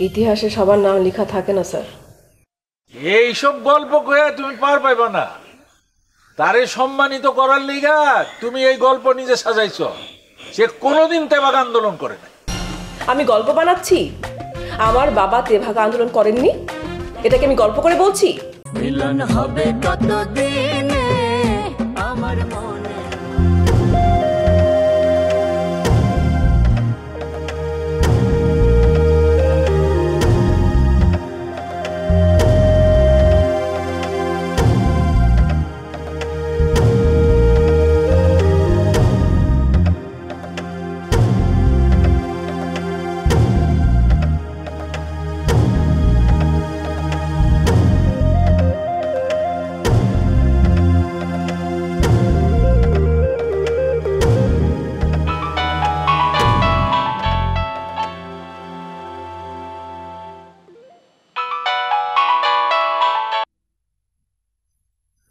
ইতিহাসে সবার নাম লেখা থাকে না স্যার। এইসব গল্প কয়ে তুমি পার পাইবা না। তারে সম্মানিত করার লিগা তুমি এই গল্প নিজে সাজাইছ। সে কোনোদিন তেভাগ আন্দোলন করে না। আমি গল্প বানাচ্ছি? আমার বাবা তেভাগা আন্দোলন করেননি, এটাকে আমি গল্প করে বলছি? মিলন হবে কতদিনে আমার মনে।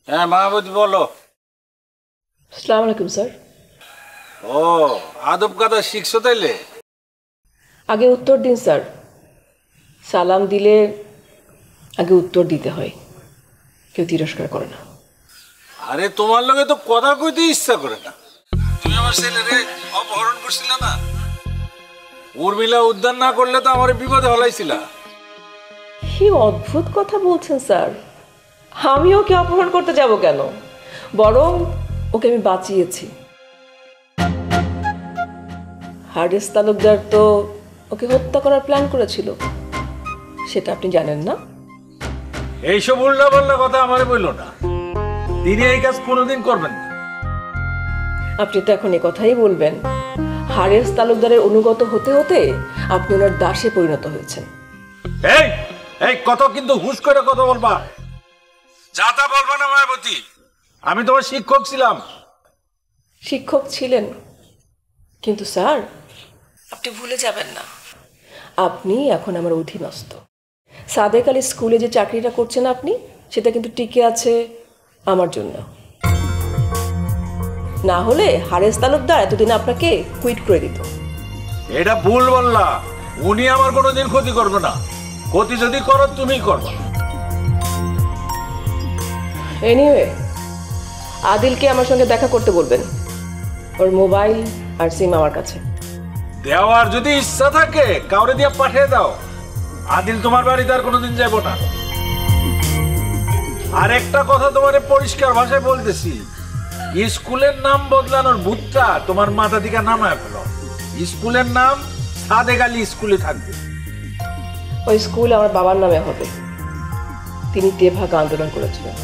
হ্যাঁ মাহবুবী বলো। আসসালামু আলাইকুম স্যার। ও আদব কাদা শিখছো তাইলে? আগে উত্তর দিন স্যার। সালাম দিলে আগে উত্তর দিতে হয়, কেউ তিরস্কার করে না। আরে তোমার লগে তো কথা কইতে ইচ্ছা করে না। তুমি আমার ছেলেরে অপহরণ করছিলে না? উর্মিলা উদ্ধার না করলে তো আমার বিপদে হলাইছিলা। কি অদ্ভুত কথা বলছেন স্যার। আমি ওকে অপহরণ করতে যাব কেন? বরং ওকে আমি বাঁচিয়েছি। হারিস তালুকদার তো ওকে হত্যা করার প্ল্যান করেছিল, সেটা আপনি জানেন না? এইসব উল্টা পাল্টা কথা আমারে বলল না। তিনি এই কাজ কোনোদিন করবেন না। আপনি তো এখন এই কথাই বলবেন। হারিস তালুকদারের অনুগত হতে হতে আপনি ওনার দাসে পরিণত হয়েছেন। এই এই কত কিন্তু হুশ করে কথা বলবা। যা তা বলবা না মায়াবতী। আমি তোমার শিক্ষক ছিলাম। শিক্ষক ছিলেন, কিন্তু স্যার আপনি ভুলে যাবেন না, আপনি এখন আমার অধীনস্থ। সাদেক আলী স্কুলে যে চাকরিটা করছেন আপনি, সেটা কিন্তু টিকে আছে আমার জন্য। না হলে হারেস তালুকদার এতদিন আপনাকে কুইট করে দিত। এটা ভুল বললা। উনি আমার কোনোদিন ক্ষতি করবে না। ক্ষতি যদি করো তুমি করবা। এনিওয়ে, আদিলকে আমার সঙ্গে দেখা করতে বলবেন। ওর মোবাইল আর সিম আমার কাছে। দেওয়ার যদি ইচ্ছা থাকে কাউরে দিয়ে পাঠিয়ে দাও। আদিল তোমার বাড়িতে আর কোনোদিন যাব না। আর একটা কথা তোমারে পরিষ্কার ভাষায় বলতেছি, স্কুলের নাম বদলানোর ভূতটা তোমার মাথা থেকে নামায় ফেলো। স্কুলের নাম সাদেক আলী স্কুলে থাকবে। ওই স্কুল আমার বাবার নামে হবে। তিনি তেভাগা আন্দোলন করেছিলেন।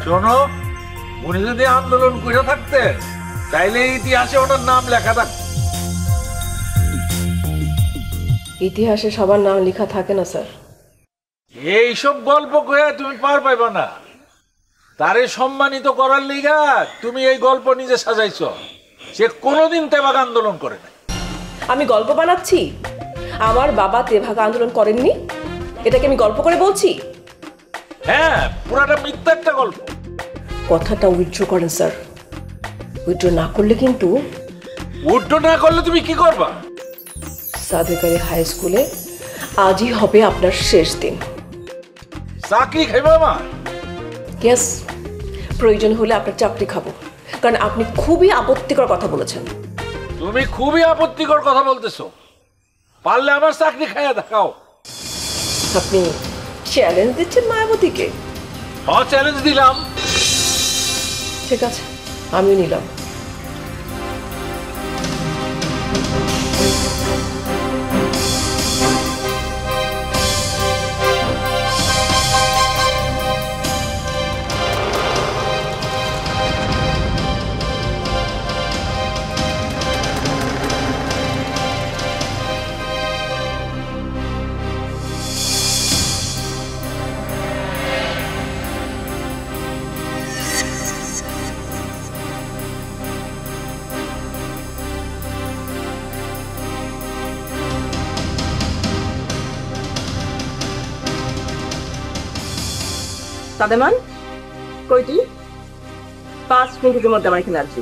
শোনো, উনি যদি আন্দোলন করে থাকতেন তাইলে ইতিহাসে ওনার নাম লেখা থাকত। ইতিহাসে সবার নাম লেখা থাকে না স্যার। এইসব গল্প কয়ে তুমি পার পাইবা না। তারে সম্মানিত করার লিগা তুমি এই গল্প নিজে সাজাইছ। সে কোনোদিন তেভাগ আন্দোলন করে না। আমি গল্প বানাচ্ছি? আমার বাবা তেভাগা আন্দোলন করেননি, এটাকে আমি গল্প করে বলছি? হ্যাঁ, পুরাটা মিথ্যা একটা গল্প। কথাটা উইথড্র করেন স্যার। উইথড্র না করলে কিন্তু। উড্ড না করলে তুমি কি করবা? সাদেক আলী হাই স্কুলে আজই হবে আপনার শেষ দিন। চাকরি খাইবা মা? ইয়েস, প্রয়োজন হলে আপনার চাকরি খাবো, কারণ আপনি খুবই আপত্তিকর কথা বলেছেন। তুমি খুবই আপত্তিকর কথা বলতেছো। পারলে আমার চাকরি খাইয়া দেখাও। আপনি চ্যালেঞ্জ দিচ্ছেন মায়াবতীকে? চ্যালেঞ্জ দিলাম। ঠিক আছে, আমিও নিলাম। সাদেমান, কই তুই? 5 মিনিটের মধ্যে আমার এখানে আসবি।